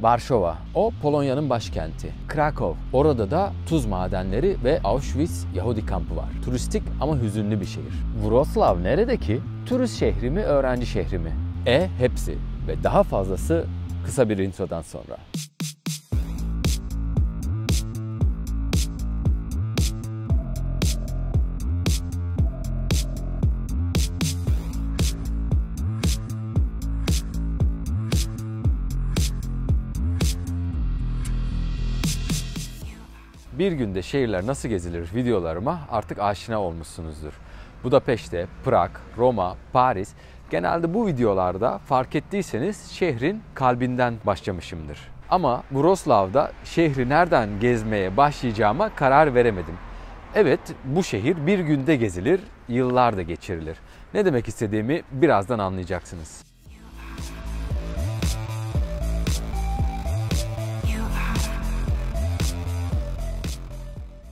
Varşova, o Polonya'nın başkenti. Krakow, orada da tuz madenleri ve Auschwitz Yahudi kampı var. Turistik ama hüzünlü bir şehir. Wrocław nerede ki? Turist şehri mi, öğrenci şehri mi? Hepsi ve daha fazlası kısa bir introdan sonra. Bir günde şehirler nasıl gezilir videolarıma artık aşina olmuşsunuzdur. Budapeşte, Prag, Roma, Paris, genelde bu videolarda fark ettiyseniz şehrin kalbinden başlamışımdır. Ama Wrocław'da şehri nereden gezmeye başlayacağıma karar veremedim. Evet, bu şehir bir günde gezilir, yıllar da geçirilir. Ne demek istediğimi birazdan anlayacaksınız.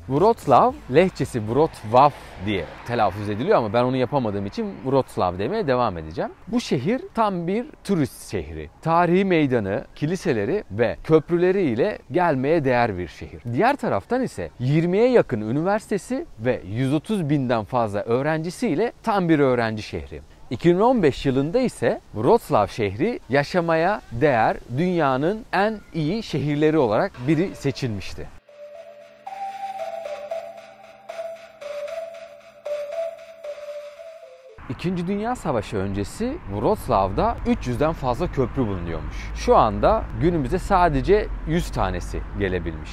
Wrocław lehçesi Wrocław diye telaffuz ediliyor ama ben onu yapamadığım için Wrocław demeye devam edeceğim. Bu şehir tam bir turist şehri. Tarihi meydanı, kiliseleri ve köprüleri ile gelmeye değer bir şehir. Diğer taraftan ise 20'ye yakın üniversitesi ve 130 binden fazla öğrencisiyle tam bir öğrenci şehri. 2015 yılında ise Wrocław şehri yaşamaya değer dünyanın en iyi şehirleri olarak biri seçilmişti. İkinci Dünya Savaşı öncesi Wrocław'da 300'den fazla köprü bulunuyormuş. Şu anda günümüze sadece 100 tanesi gelebilmiş.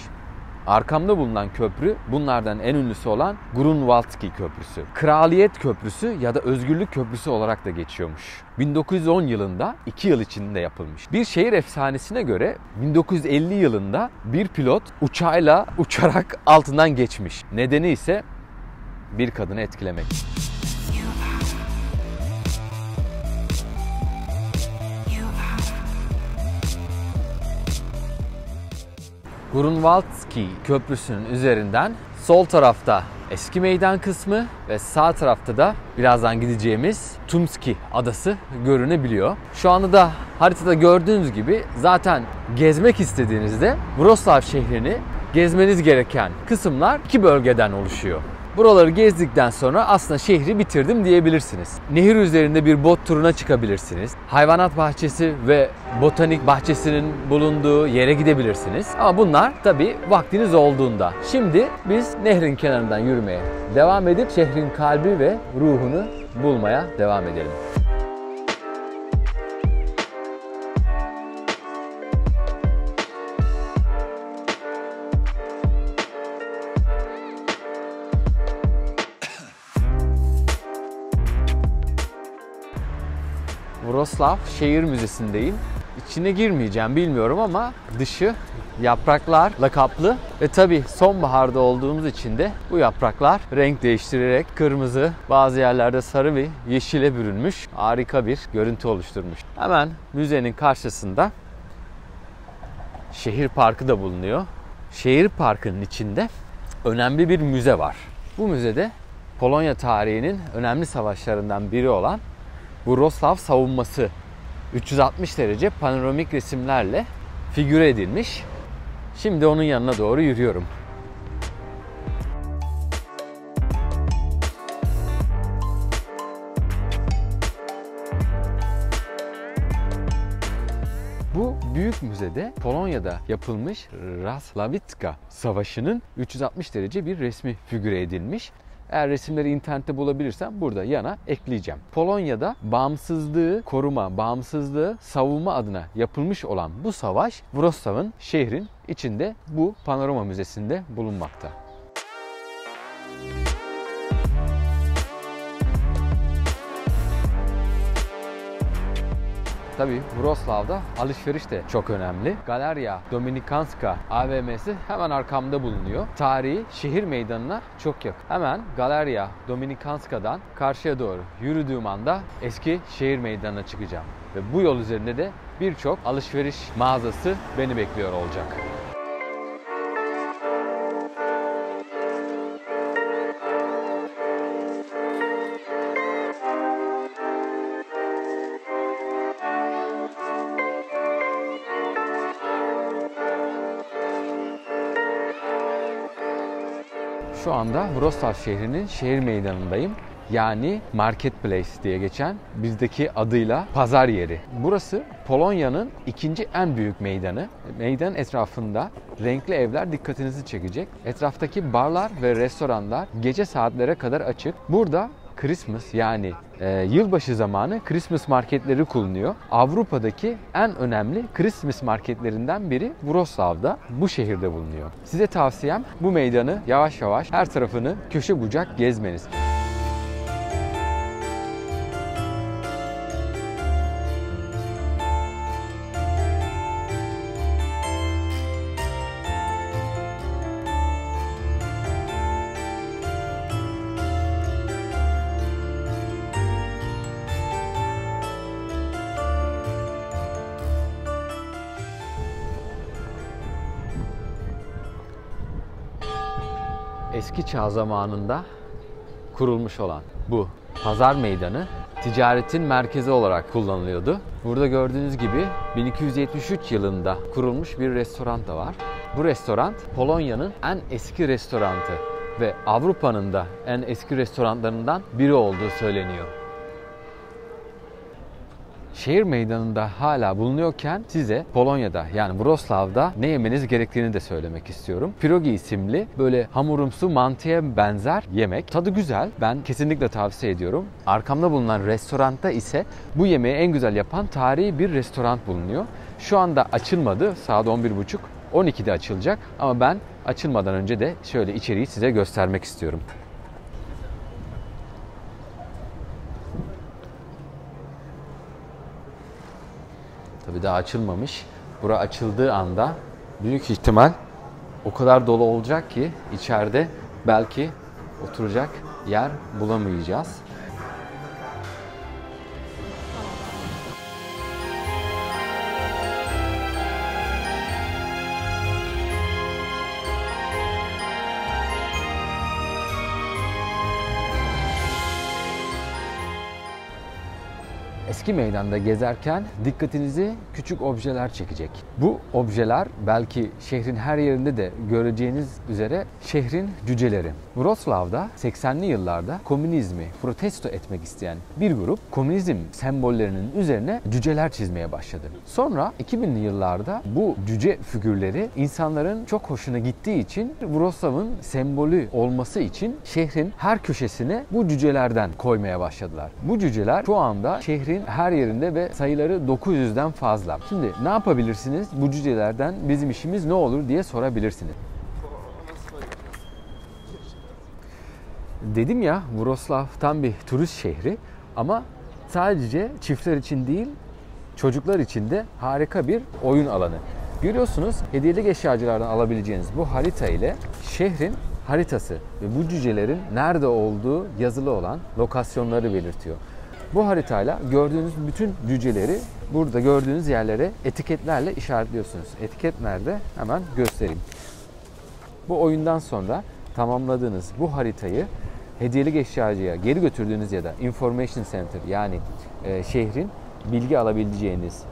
Arkamda bulunan köprü bunlardan en ünlüsü olan Grunwaldzki Köprüsü. Kraliyet Köprüsü ya da Özgürlük Köprüsü olarak da geçiyormuş. 1910 yılında 2 yıl içinde yapılmış. Bir şehir efsanesine göre 1950 yılında bir pilot uçağıyla uçarak altından geçmiş. Nedeni ise bir kadını etkilemek. Grunwaldzki Köprüsü'nün üzerinden sol tarafta eski meydan kısmı ve sağ tarafta da birazdan gideceğimiz Tumski Adası görünebiliyor. Şu anda da haritada gördüğünüz gibi zaten gezmek istediğinizde Wrocław şehrini gezmeniz gereken kısımlar 2 bölgeden oluşuyor. Buraları gezdikten sonra aslında şehri bitirdim diyebilirsiniz. Nehir üzerinde bir bot turuna çıkabilirsiniz. Hayvanat bahçesi ve botanik bahçesinin bulunduğu yere gidebilirsiniz. Ama bunlar tabii vaktiniz olduğunda. Şimdi biz nehrin kenarından yürümeye devam edip şehrin kalbi ve ruhunu bulmaya devam edelim. Wrocław Şehir Müzesi'ndeyim. İçine girmeyeceğim bilmiyorum ama dışı yapraklarla kaplı ve tabii sonbaharda olduğumuz için de bu yapraklar renk değiştirerek kırmızı, bazı yerlerde sarı ve yeşile bürünmüş harika bir görüntü oluşturmuş. Hemen müzenin karşısında şehir parkı da bulunuyor. Şehir parkının içinde önemli bir müze var. Bu müzede Polonya tarihinin önemli savaşlarından biri olan Wrocław savunması 360 derece panoramik resimlerle figüre edilmiş. Şimdi onun yanına doğru yürüyorum. Bu büyük müzede Polonya'da yapılmış Rasławicka Savaşı'nın 360 derece bir resmi figüre edilmiş. Eğer resimleri internette bulabilirsem burada yana ekleyeceğim. Polonya'da bağımsızlığı koruma, bağımsızlığı savunma adına yapılmış olan bu savaş Wrocław'ın şehrin içinde bu panorama müzesinde bulunmakta. Tabii Wrocław'da alışveriş de çok önemli. Galeria Dominikanska AVM'si hemen arkamda bulunuyor. Tarihi şehir meydanına çok yakın. Hemen Galeria Dominikanska'dan karşıya doğru yürüdüğüm anda eski şehir meydanına çıkacağım. Ve bu yol üzerinde de birçok alışveriş mağazası beni bekliyor olacak. Şu anda Wrocław şehrinin şehir meydanındayım. Yani Marketplace diye geçen bizdeki adıyla pazar yeri. Burası Polonya'nın ikinci en büyük meydanı. Meydan etrafında renkli evler dikkatinizi çekecek. Etraftaki barlar ve restoranlar gece saatlere kadar açık. Burada Christmas yani yılbaşı zamanı Christmas marketleri kuruluyor. Avrupa'daki en önemli Christmas marketlerinden biri Wrocław'da, bu şehirde bulunuyor. Size tavsiyem bu meydanı yavaş yavaş her tarafını köşe bucak gezmeniz. Eski çağ zamanında kurulmuş olan bu pazar meydanı ticaretin merkezi olarak kullanılıyordu. Burada gördüğünüz gibi 1273 yılında kurulmuş bir restoran da var. Bu restoran Polonya'nın en eski restoranı ve Avrupa'nın da en eski restoranlarından biri olduğu söyleniyor. Şehir meydanında hala bulunuyorken size Polonya'da yani Wrocław'da ne yemeniz gerektiğini de söylemek istiyorum. Pierogi isimli böyle hamurumsu mantıya benzer yemek. Tadı güzel. Ben kesinlikle tavsiye ediyorum. Arkamda bulunan restoranda ise bu yemeği en güzel yapan tarihi bir restoran bulunuyor. Şu anda açılmadı. Saat 11.30. 12'de açılacak. Ama ben açılmadan önce de şöyle içeriği size göstermek istiyorum. Tabii daha açılmamış. Bura açıldığı anda büyük ihtimal o kadar dolu olacak ki içeride belki oturacak yer bulamayacağız. Eski meydanda gezerken dikkatinizi küçük objeler çekecek. Bu objeler belki şehrin her yerinde de göreceğiniz üzere şehrin cüceleri. Wrocław'da 80'li yıllarda komünizmi protesto etmek isteyen bir grup komünizm sembollerinin üzerine cüceler çizmeye başladı. Sonra 2000'li yıllarda bu cüce figürleri insanların çok hoşuna gittiği için Wrocław'ın sembolü olması için şehrin her köşesine bu cücelerden koymaya başladılar. Bu cüceler şu anda şehrin her yerinde ve sayıları 900'den fazla. Şimdi ne yapabilirsiniz? Bu cücelerden bizim işimiz ne olur diye sorabilirsiniz. Dedim ya, Wrocław tam bir turist şehri ama sadece çiftler için değil, çocuklar için de harika bir oyun alanı. Görüyorsunuz, hediyelik eşyacılardan alabileceğiniz bu harita ile şehrin haritası ve bu cücelerin nerede olduğu yazılı olan lokasyonları belirtiyor. Bu haritayla gördüğünüz bütün cüceleri burada gördüğünüz yerlere etiketlerle işaretliyorsunuz. Etiket nerede? Hemen göstereyim. Bu oyundan sonra tamamladığınız bu haritayı hediyelik eşyacıya geri götürdüğünüz ya da Information Center yani şehrin bilgi alabileceğiniz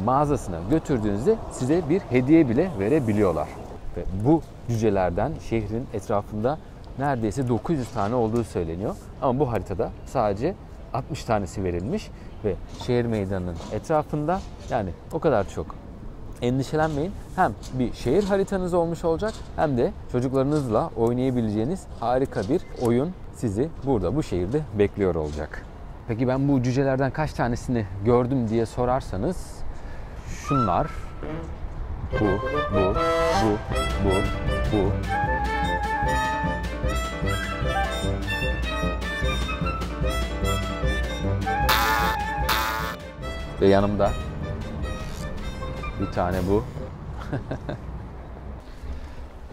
mağazasına götürdüğünüzde size bir hediye bile verebiliyorlar. Ve bu cücelerden şehrin etrafında neredeyse 900 tane olduğu söyleniyor. Ama bu haritada sadece 60 tanesi verilmiş ve şehir meydanının etrafında yani o kadar çok endişelenmeyin. Hem bir şehir haritanız olmuş olacak hem de çocuklarınızla oynayabileceğiniz harika bir oyun sizi burada bu şehirde bekliyor olacak. Peki ben bu cücelerden kaç tanesini gördüm diye sorarsanız şunlar, bu. Ve yanımda bir tane bu.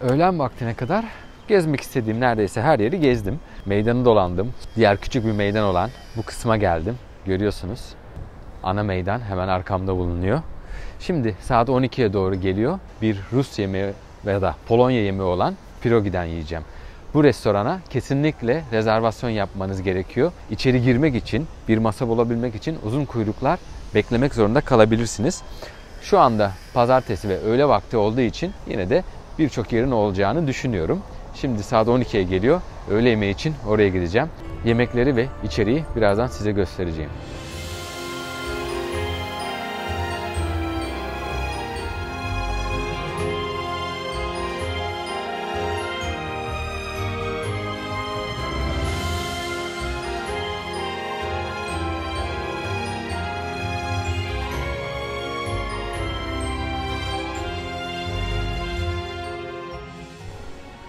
Öğlen vaktine kadar gezmek istediğim neredeyse her yeri gezdim. Meydanı dolandım. Diğer küçük bir meydan olan bu kısma geldim. Görüyorsunuz. Ana meydan hemen arkamda bulunuyor. Şimdi saat 12'ye doğru geliyor. Bir Rus yemeği veya da Polonya yemeği olan pierogi'den yiyeceğim. Bu restorana kesinlikle rezervasyon yapmanız gerekiyor. İçeri girmek için, bir masa bulabilmek için uzun kuyruklar beklemek zorunda kalabilirsiniz. Şu anda pazartesi ve öğle vakti olduğu için yine de birçok yerin olacağını düşünüyorum. Şimdi saat 12'ye geliyor. Öğle yemeği için oraya gideceğim. Yemekleri ve içeriği birazdan size göstereceğim.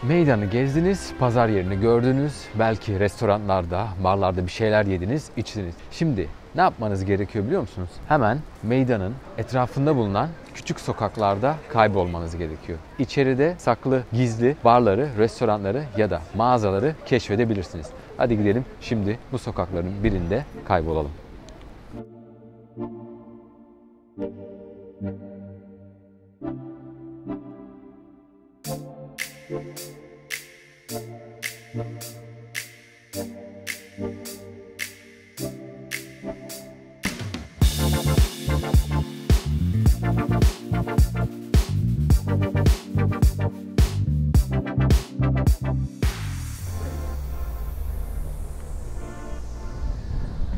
Meydanı gezdiniz, pazar yerini gördünüz, belki restoranlarda, barlarda bir şeyler yediniz, içtiniz. Şimdi ne yapmanız gerekiyor biliyor musunuz? Hemen meydanın etrafında bulunan küçük sokaklarda kaybolmanız gerekiyor. İçeride saklı, gizli barları, restoranları ya da mağazaları keşfedebilirsiniz. Hadi gidelim şimdi bu sokakların birinde kaybolalım.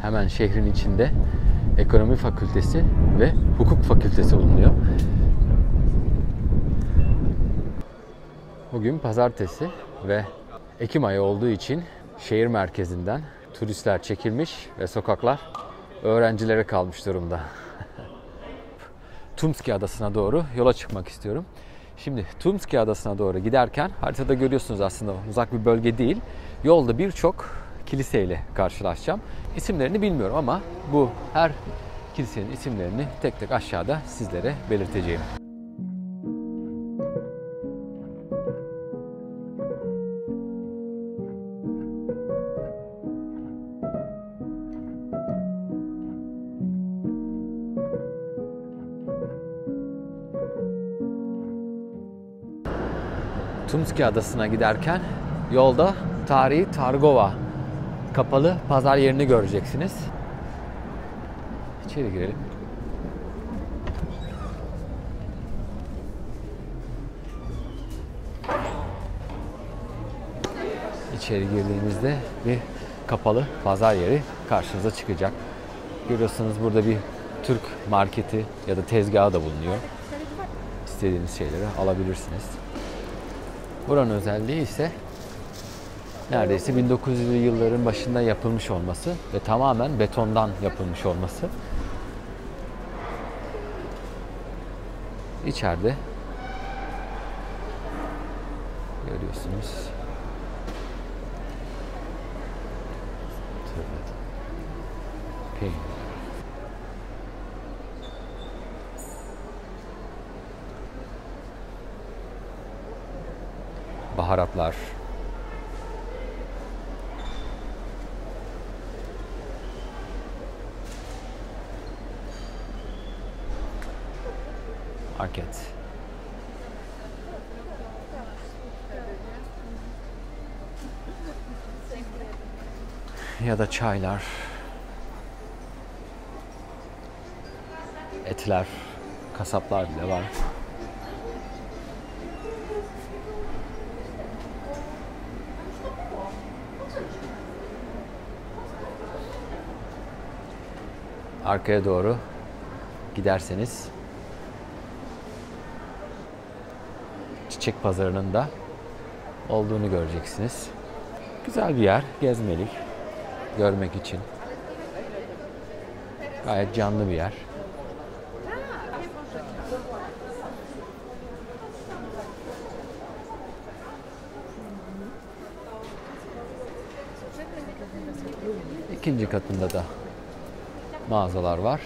Hemen şehrin içinde Ekonomi Fakültesi ve Hukuk Fakültesi bulunuyor. Bugün pazartesi ve Ekim ayı olduğu için şehir merkezinden turistler çekilmiş ve sokaklar öğrencilere kalmış durumda. Tumski Adası'na doğru yola çıkmak istiyorum. Şimdi Tumski Adası'na doğru giderken haritada görüyorsunuz aslında uzak bir bölge değil. Yolda birçok kiliseyle karşılaşacağım. İsimlerini bilmiyorum ama bu her kilisenin isimlerini tek tek aşağıda sizlere belirteceğim. Tumski Adası'na giderken yolda tarihi Targova kapalı pazar yerini göreceksiniz. İçeri girelim. İçeri girdiğinizde bir kapalı pazar yeri karşınıza çıkacak. Görüyorsunuz burada bir Türk marketi ya da tezgahı da bulunuyor. İstediğiniz şeyleri alabilirsiniz. Buranın özelliği ise neredeyse 1900'lü yılların başında yapılmış olması ve tamamen betondan yapılmış olması. İçeride görüyorsunuz. Peynir. Baharatlar. Market. Ya da çaylar. Etler, kasaplar bile var. Arkaya doğru giderseniz çiçek pazarının da olduğunu göreceksiniz. Güzel bir yer, gezmelik, görmek için. Gayet canlı bir yer. İkinci katında da mağazalar var.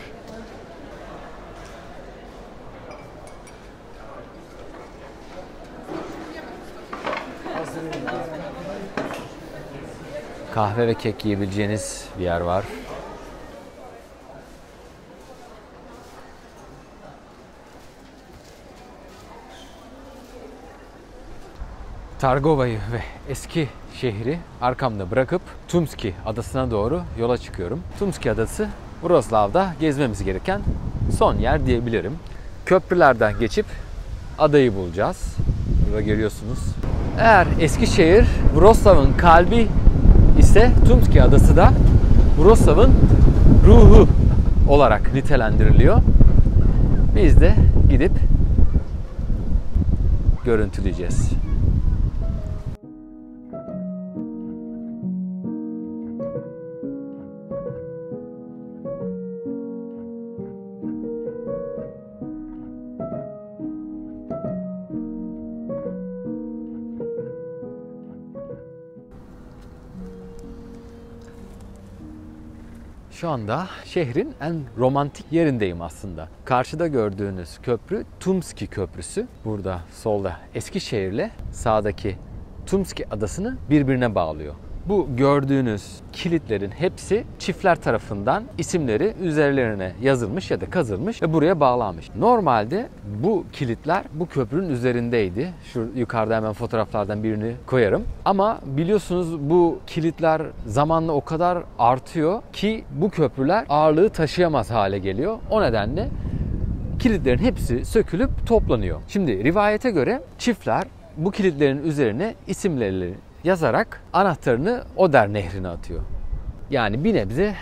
Kahve ve kek yiyebileceğiniz bir yer var. Targova'yı ve eski şehri arkamda bırakıp Tumski Adası'na doğru yola çıkıyorum. Tumski Adası, Wrocław'da gezmemiz gereken son yer diyebilirim. Köprülerden geçip adayı bulacağız. Burada görüyorsunuz Eğer Eskişehir Wrocław'ın kalbi ise Tumski Adası da Wrocław'ın ruhu olarak nitelendiriliyor. Biz de gidip görüntüleyeceğiz. Şu anda şehrin en romantik yerindeyim aslında. Karşıda gördüğünüz köprü Tumski Köprüsü. Burada solda Eskişehir'le sağdaki Tumski Adası'nı birbirine bağlıyor. Bu gördüğünüz kilitlerin hepsi çiftler tarafından isimleri üzerlerine yazılmış ya da kazılmış ve buraya bağlanmış. Normalde bu kilitler bu köprünün üzerindeydi. Şu yukarıda hemen fotoğraflardan birini koyarım. Ama biliyorsunuz bu kilitler zamanla o kadar artıyor ki bu köprüler ağırlığı taşıyamaz hale geliyor. O nedenle kilitlerin hepsi sökülüp toplanıyor. Şimdi rivayete göre çiftler bu kilitlerin üzerine isimlerini yazarak anahtarını Oder Nehri'ne atıyor. Yani bir nebze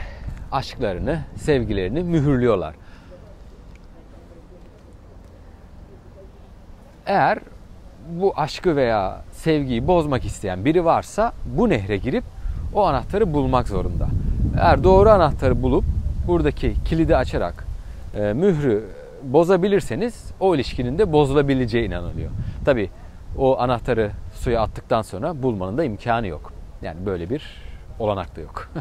aşklarını, sevgilerini mühürlüyorlar. Eğer bu aşkı veya sevgiyi bozmak isteyen biri varsa bu nehre girip o anahtarı bulmak zorunda. Eğer doğru anahtarı bulup buradaki kilidi açarak mührü bozabilirseniz o ilişkinin de bozulabileceği inanılıyor. Tabii o anahtarı suya attıktan sonra bulmanın da imkanı yok. Yani böyle bir olanak da yok.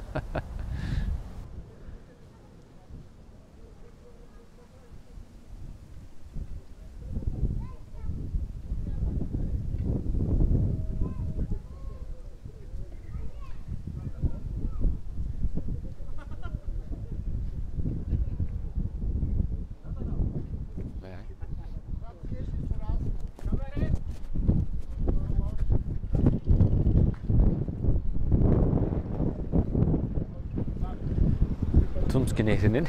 Tumski Nehri'nin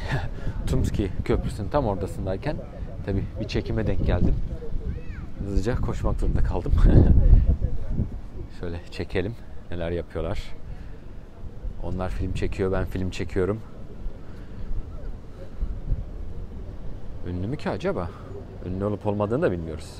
Tumski Köprüsü'nün tam ortasındayken tabii bir çekime denk geldim. Hızlıca koşmak zorunda kaldım. Şöyle çekelim neler yapıyorlar. Onlar film çekiyor, ben film çekiyorum. Ünlü mü ki acaba? Ünlü olup olmadığını da bilmiyoruz.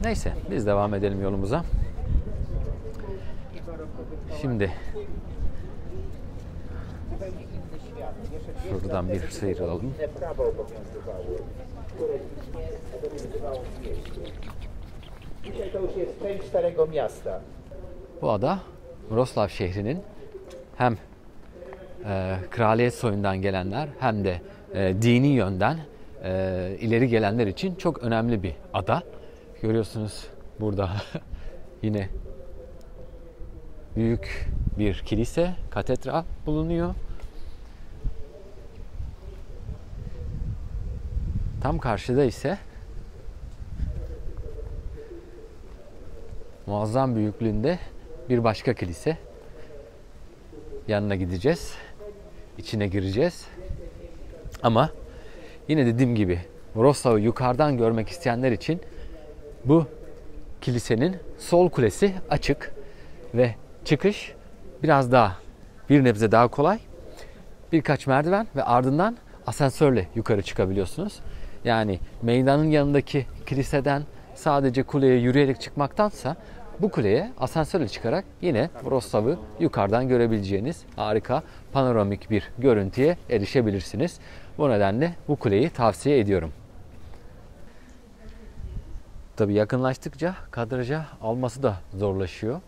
Neyse biz devam edelim yolumuza. Şimdi şuradan bir sıyrılalım. Bu ada Wrocław şehrinin hem kraliyet soyundan gelenler hem de dini yönden ileri gelenler için çok önemli bir ada. Görüyorsunuz burada yine büyük bir kilise, katedral bulunuyor. Tam karşıda ise muazzam büyüklüğünde bir başka kilise. Yanına gideceğiz. İçine gireceğiz. Ama yine dediğim gibi Wrocław'ı yukarıdan görmek isteyenler için bu kilisenin sol kulesi açık ve çıkış biraz daha bir nebze daha kolay. Birkaç merdiven ve ardından asansörle yukarı çıkabiliyorsunuz. Yani meydanın yanındaki kiliseden sadece kuleye yürüyerek çıkmaktansa bu kuleye asansörle çıkarak yine Wrocław'ı yukarıdan görebileceğiniz harika panoramik bir görüntüye erişebilirsiniz. Bu nedenle bu kuleyi tavsiye ediyorum. Tabii yakınlaştıkça kadraja alması da zorlaşıyor.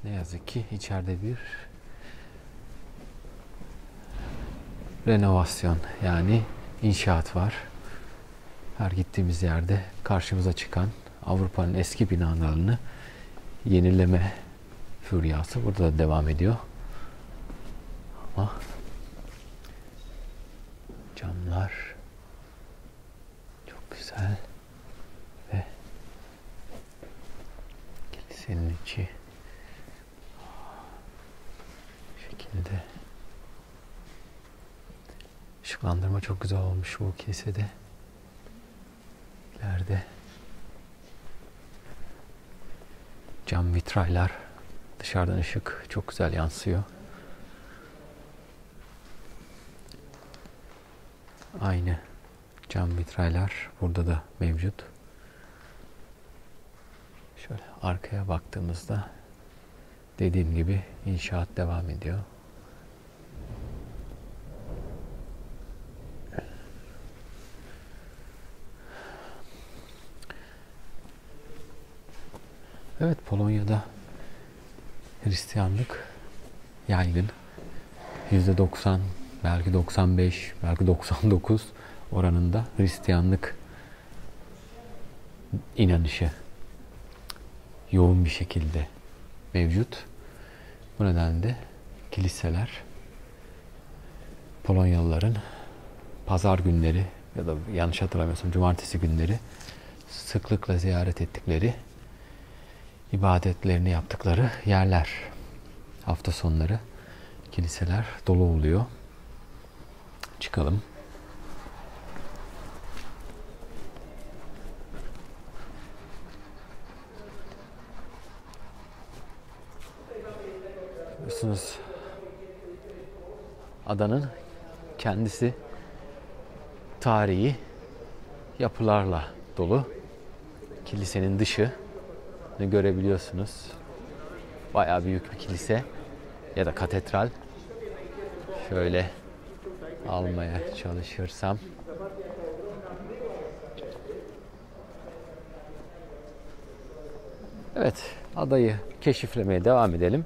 Ne yazık ki içeride bir renovasyon, yani inşaat var. Her gittiğimiz yerde karşımıza çıkan Avrupa'nın eski binalarını yenileme furyası burada da devam ediyor. Ama camlar çok güzel ve kilisenin içi bu şekilde. Işıklandırma çok güzel olmuş bu kilisede. İleride cam vitraylar, dışarıdan ışık çok güzel yansıyor. Aynı cam vitraylar burada da mevcut. Şöyle arkaya baktığımızda dediğim gibi inşaat devam ediyor. Evet, Polonya'da Hristiyanlık yaygın. %90, belki 95, belki 99 oranında Hristiyanlık inanışı yoğun bir şekilde mevcut. Bu nedenle kiliseler Polonyalıların pazar günleri ya da yanlış hatırlamıyorsam cumartesi günleri sıklıkla ziyaret ettikleri, ibadetlerini yaptıkları yerler. Hafta sonları kiliseler dolu oluyor. Çıkalım. Biliyorsunuz adanın kendisi tarihi yapılarla dolu. Kilisenin dışı görebiliyorsunuz. Bayağı büyük bir kilise ya da katedral. Şöyle almaya çalışırsam. Evet, adayı keşiflemeye devam edelim.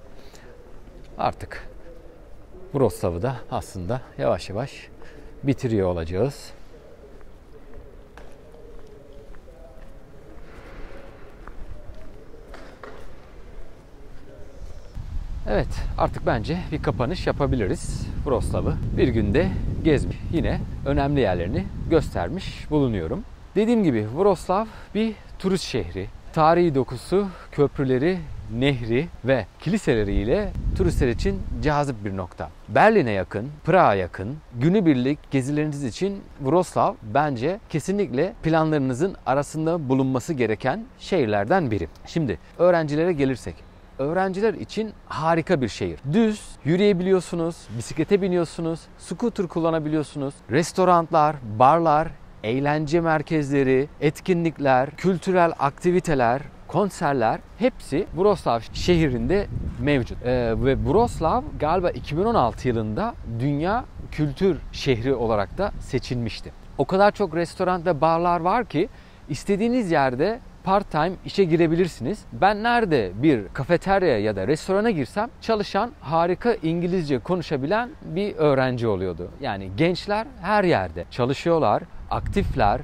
Artık Wrocław'ı da aslında yavaş yavaş bitiriyor olacağız. Evet, artık bence bir kapanış yapabiliriz. Wrocław'ı bir günde gezmiş, yine önemli yerlerini göstermiş bulunuyorum. Dediğim gibi Wrocław bir turist şehri. Tarihi dokusu, köprüleri, nehri ve kiliseleriyle turistler için cazip bir nokta. Berlin'e yakın, Prag'a yakın, günübirlik gezileriniz için Wrocław bence kesinlikle planlarınızın arasında bulunması gereken şehirlerden biri. Şimdi öğrencilere gelirsek. Öğrenciler için harika bir şehir. Düz yürüyebiliyorsunuz, bisiklete biniyorsunuz, scooter kullanabiliyorsunuz. Restoranlar, barlar, eğlence merkezleri, etkinlikler, kültürel aktiviteler, konserler hepsi Wrocław şehrinde mevcut. Ve Wrocław galiba 2016 yılında Dünya Kültür Şehri olarak da seçilmişti. O kadar çok restoran ve barlar var ki istediğiniz yerde part-time işe girebilirsiniz. Ben nerede bir kafeterya ya da restorana girsem çalışan, harika İngilizce konuşabilen bir öğrenci oluyordu. Yani gençler her yerde çalışıyorlar, aktifler,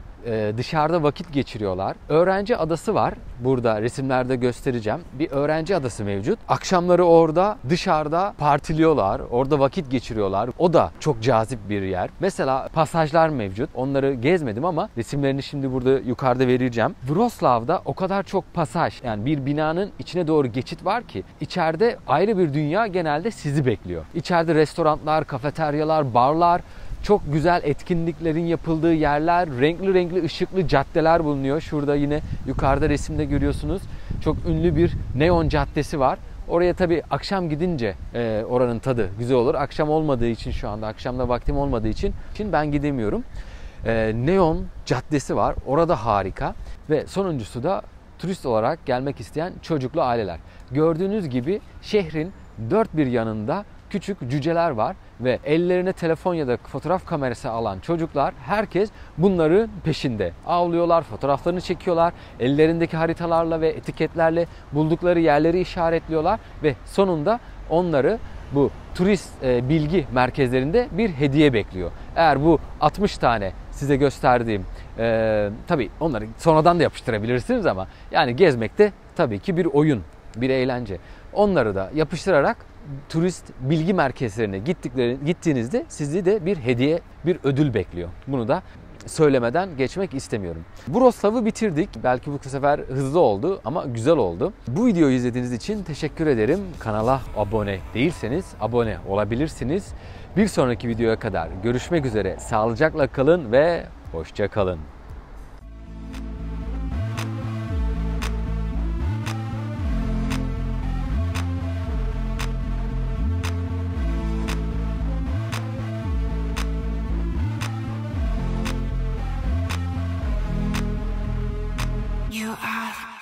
dışarıda vakit geçiriyorlar. Öğrenci adası var. Burada resimlerde göstereceğim. Bir öğrenci adası mevcut. Akşamları orada dışarıda partiliyorlar. Orada vakit geçiriyorlar. O da çok cazip bir yer. Mesela pasajlar mevcut. Onları gezmedim ama resimlerini şimdi burada yukarıda vereceğim. Wrocław'da o kadar çok pasaj, yani bir binanın içine doğru geçit var ki içeride ayrı bir dünya genelde sizi bekliyor. İçeride restoranlar, kafeteryalar, barlar, çok güzel etkinliklerin yapıldığı yerler, renkli renkli ışıklı caddeler bulunuyor. Şurada yine yukarıda resimde görüyorsunuz. Çok ünlü bir neon caddesi var. Oraya tabii akşam gidince oranın tadı güzel olur. Akşam olmadığı için, şu anda akşamda vaktim olmadığı için ben gidemiyorum. Neon caddesi var. Orada harika. Ve sonuncusu da turist olarak gelmek isteyen çocuklu aileler. Gördüğünüz gibi şehrin dört bir yanında küçük cüceler var. ve ellerine telefon ya da fotoğraf kamerası alan çocuklar, herkes bunların peşinde. Avlıyorlar, fotoğraflarını çekiyorlar, ellerindeki haritalarla ve etiketlerle buldukları yerleri işaretliyorlar ve sonunda onları bu turist bilgi merkezlerinde bir hediye bekliyor. Eğer bu 60 tane size gösterdiğim, tabii onları sonradan da yapıştırabilirsiniz ama yani gezmekte tabii ki bir oyun, bir eğlence. Onları da yapıştırarak turist bilgi merkezlerine gittiğinizde sizi de bir hediye, bir ödül bekliyor. Bunu da söylemeden geçmek istemiyorum. Wrocław'ı bitirdik. Belki bu sefer hızlı oldu ama güzel oldu. Bu videoyu izlediğiniz için teşekkür ederim. Kanala abone değilseniz abone olabilirsiniz. Bir sonraki videoya kadar görüşmek üzere. Sağlıcakla kalın ve hoşça kalın. You are